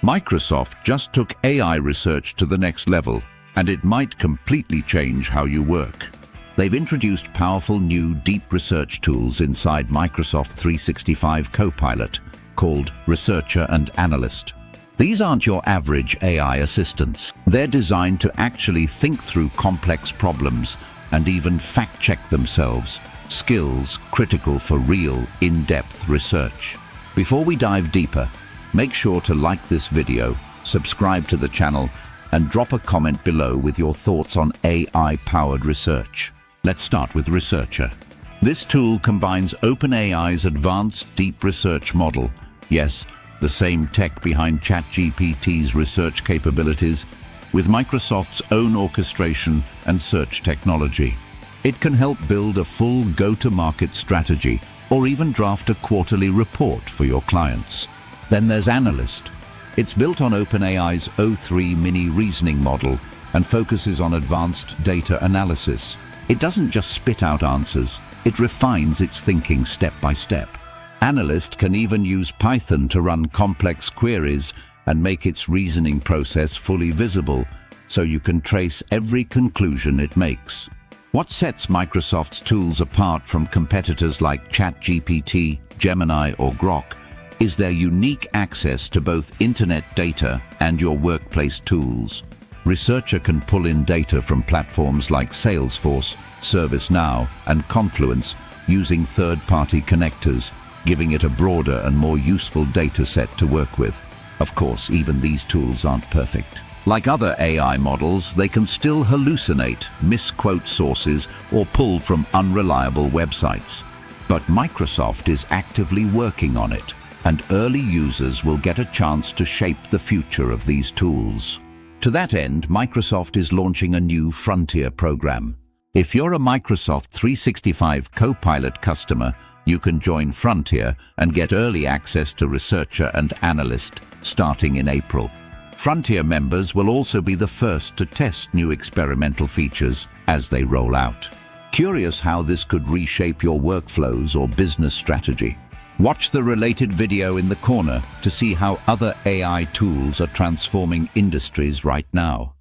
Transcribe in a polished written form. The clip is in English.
Microsoft just took AI research to the next level, and it might completely change how you work. They've introduced powerful new deep research tools inside Microsoft 365 Copilot, called Researcher and Analyst. These aren't your average AI assistants. They're designed to actually think through complex problems and even fact-check themselves, skills critical for real, in-depth research. Before we dive deeper, make sure to like this video, subscribe to the channel, and drop a comment below with your thoughts on AI-powered research. Let's start with Researcher. This tool combines OpenAI's advanced deep research model, yes, the same tech behind ChatGPT's research capabilities, with Microsoft's own orchestration and search technology. It can help build a full go-to-market strategy or even draft a quarterly report for your clients. Then there's Analyst. It's built on OpenAI's o3 mini reasoning model and focuses on advanced data analysis. It doesn't just spit out answers, it refines its thinking step by step. Analyst can even use Python to run complex queries and make its reasoning process fully visible, so you can trace every conclusion it makes. What sets Microsoft's tools apart from competitors like ChatGPT, Gemini, or Grok is their unique access to both internet data and your workplace tools. Researcher can pull in data from platforms like Salesforce, ServiceNow, and Confluence using third-party connectors, giving it a broader and more useful data set to work with. Of course, even these tools aren't perfect. Like other AI models, they can still hallucinate, misquote sources, or pull from unreliable websites. But Microsoft is actively working on it, and early users will get a chance to shape the future of these tools. To that end, Microsoft is launching a new Frontier program. If you're a Microsoft 365 Copilot customer, you can join Frontier and get early access to Researcher and Analyst starting in April. Frontier members will also be the first to test new experimental features as they roll out. Curious how this could reshape your workflows or business strategy? Watch the related video in the corner to see how other AI tools are transforming industries right now.